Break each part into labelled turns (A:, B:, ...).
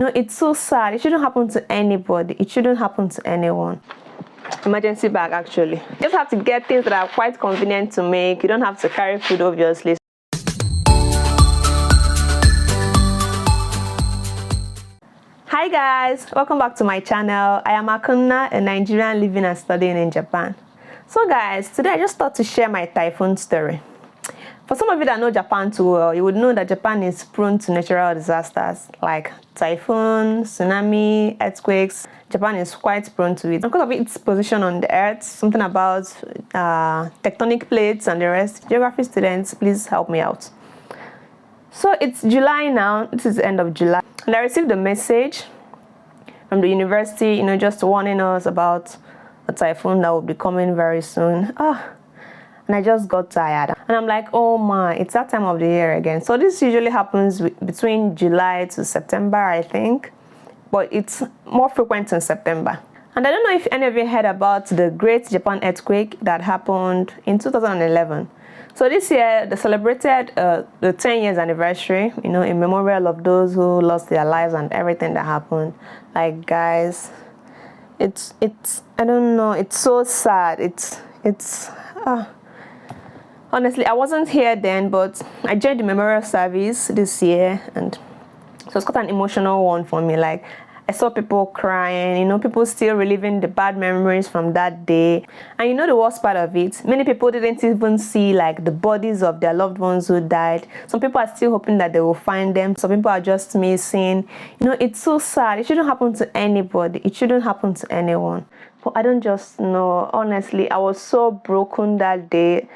A: No, it's so sad. It shouldn't happen to anybody. It shouldn't happen to anyone. Emergency bag, actually. You just have to get things that are quite convenient to make. You don't have to carry food, obviously. Hi guys, welcome back to my channel. I am Akunna, a Nigerian living and studying in Japan. So guys, today I just thought to share my typhoon story. For some of you that know Japan too well, you would know that Japan is prone to natural disasters like typhoon, tsunami, earthquakes. Japan is quite prone to it. Because of its position on the earth, something about tectonic plates and the rest. Geography students, please help me out. So it's July now, this is the end of July. And I received a message from the university, just warning us about a typhoon that will be coming very soon. And I just got tired. And I'm like, oh my, it's that time of the year again. So this usually happens between July to September, I think. But it's more frequent in September. And I don't know if any of you heard about the Great Japan earthquake that happened in 2011. So this year, they celebrated the 10 years anniversary, in memorial of those who lost their lives and everything that happened. Like, guys, it's I don't know, it's so sad. Honestly, I wasn't here then, but I joined the memorial service this year, and so it's quite an emotional one for me. Like, I saw people crying, people still reliving the bad memories from that day. And the worst part of it, many people didn't even see like the bodies of their loved ones who died. Some people are still hoping that they will find them. Some people are just missing. It's so sad. It shouldn't happen to anybody. It shouldn't happen to anyone. But I don't just know. Honestly, I was so broken that day.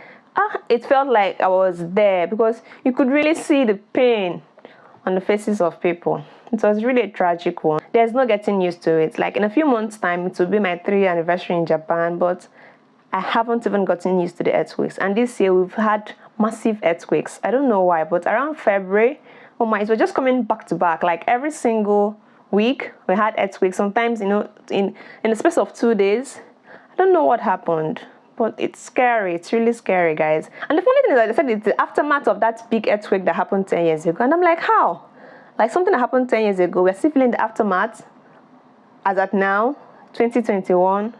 A: It felt like I was there because you could really see the pain on the faces of people. It was really a tragic one. There's no getting used to it. Like, in a few months' time, it will be my 3-year anniversary in Japan, but I haven't even gotten used to the earthquakes. And this year, we've had massive earthquakes. I don't know why, but around February, oh my, it was just coming back to back. Like, every single week, we had earthquakes. Sometimes, in the space of 2 days. I don't know what happened, but it's scary. It's really scary, guys. And the funny thing is that they said it's the aftermath of that big earthquake that happened 10 years ago. And I'm like, how? Like, something that happened 10 years ago, we're still feeling the aftermath as at now, 2021.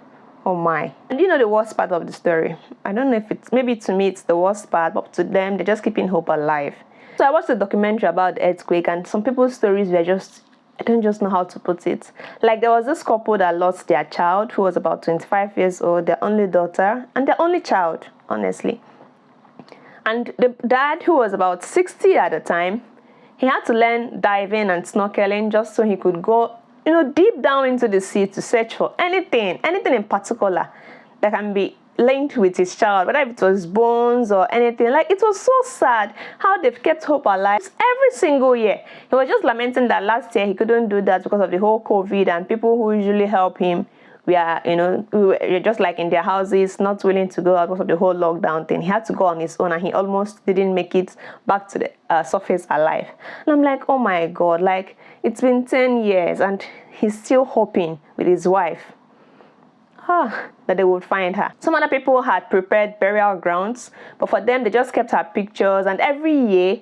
A: Oh my. And the worst part of the story? I don't know if maybe to me it's the worst part, but to them, they're just keeping hope alive. So I watched a documentary about the earthquake, and some people's stories were just, I don't just know how to put it. Like, there was this couple that lost their child who was about 25 years old, their only daughter, and their only child, honestly. And the dad, who was about 60 at the time, he had to learn diving and snorkeling just so he could go, deep down into the sea to search for anything in particular that can be linked with his child, whether it was bones or anything. Like, it was so sad how they've kept hope alive every single year. He was just lamenting that last year he couldn't do that because of the whole COVID, and people who usually help him we were just like in their houses, not willing to go out because of the whole lockdown thing. He had to go on his own, and he almost didn't make it back to the surface alive. And I'm like, oh my God, like, it's been 10 years and he's still hoping with his wife that they would find her. Some other people had prepared burial grounds, but for them, they just kept her pictures, and every year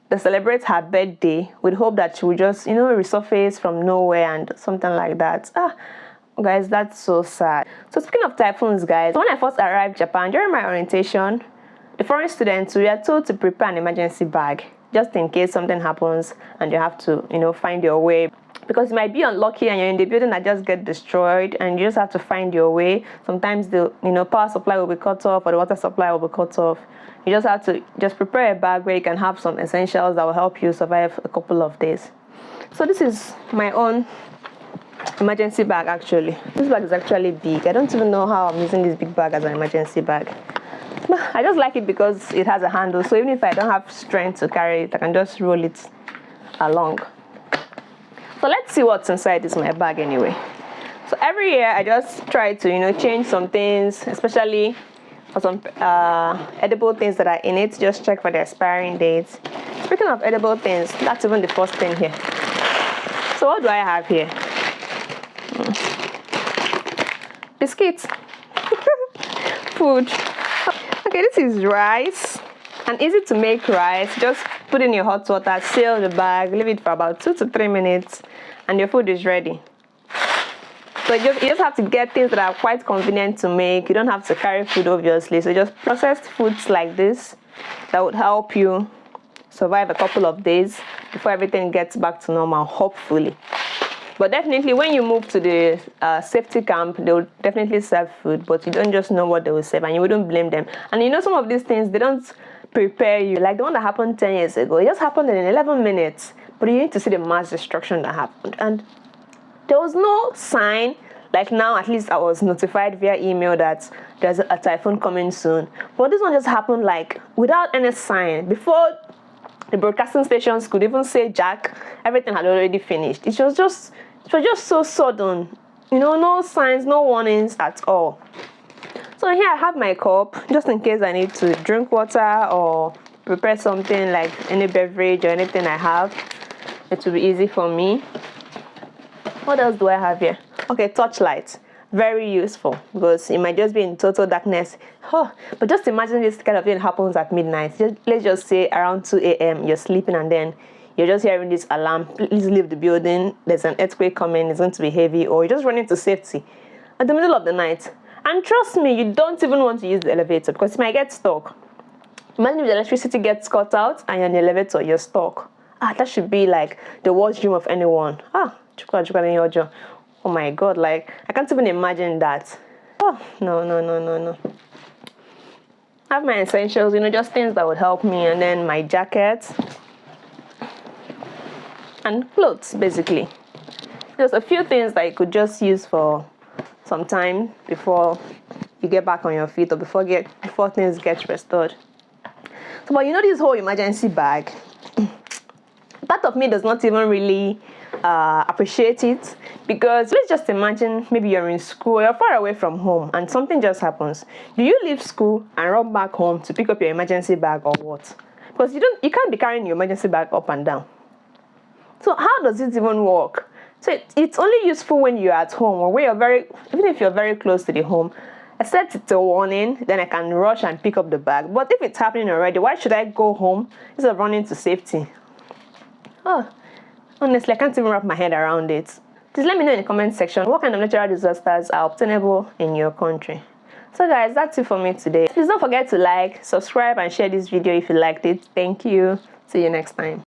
A: they celebrate her birthday with hope that she would just, resurface from nowhere and something like that. Guys, that's so sad. So speaking of typhoons, guys, when I first arrived Japan, during my orientation, the foreign students, we were told to prepare an emergency bag just in case something happens and you have to, find your way. Because you might be unlucky and you're in the building that just get destroyed, and you just have to find your way. Sometimes the power supply will be cut off or the water supply will be cut off. You just have to prepare a bag where you can have some essentials that will help you survive a couple of days. So this is my own emergency bag. Actually, this bag is actually big. I don't even know how I'm using this big bag as an emergency bag. I just like it because it has a handle, so even if I don't have strength to carry it, I can just roll it along. So let's see what's inside this my bag anyway. So every year I just try to change some things, especially for some edible things that are in it. Just check for the expiring dates. Speaking of edible things, that's even the first thing here. So what do I have here? Biscuits. Food. Okay, this is rice. And easy to make rice. Just put in your hot water, seal the bag, leave it for about 2 to 3 minutes, and your food is ready. So you just have to get things that are quite convenient to make. You don't have to carry food, obviously. So just processed foods like this that would help you survive a couple of days before everything gets back to normal, hopefully. But definitely when you move to the safety camp, they will definitely serve food, but you don't just know what they will serve, and you wouldn't blame them. And you know, some of these things, they don't prepare you. Like the one that happened 10 years ago, it just happened in 11 minutes, but you need to see the mass destruction that happened. And there was no sign. Like now, at least I was notified via email that there's a typhoon coming soon. But this one just happened like without any sign. Before the broadcasting stations could even say Jack, everything had already finished. It was just so sudden. You know, no signs, no warnings at all. So here I have my cup, just in case I need to drink water or prepare something like any beverage or anything I have. It will be easy for me. What else do I have here? Okay, torchlight. Very useful because it might just be in total darkness. But just imagine this kind of thing happens at midnight. Let's just say around 2 a.m. you're sleeping and then you're just hearing this alarm. Please leave the building. There's an earthquake coming. It's going to be heavy. Or you're just running to safety at the middle of the night. And trust me, you don't even want to use the elevator because you might get stuck. Imagine if the electricity gets cut out and you're in the elevator, you're stuck. That should be like the worst dream of anyone. Oh my God, like I can't even imagine that. Oh, no. I have my essentials, you know, just things that would help me, and then my jacket and clothes, basically. Just a few things that you could just use for some time before you get back on your feet or before things get restored. So, but you know, this whole emergency bag, part of me does not even really appreciate it, because let's just imagine maybe you're in school, you're far away from home, and something just happens. Do you leave school and run back home to pick up your emergency bag or what? Because you can't be carrying your emergency bag up and down. So how does it even work? So it's only useful when you're at home, or when even if you're very close to the home. Except it's a warning, then I can rush and pick up the bag. But if it's happening already, why should I go home instead of running to safety? Honestly, I can't even wrap my head around it. Please let me know in the comment section what kind of natural disasters are obtainable in your country. So guys, that's it for me today. Please don't forget to like, subscribe, and share this video if you liked it. Thank you. See you next time.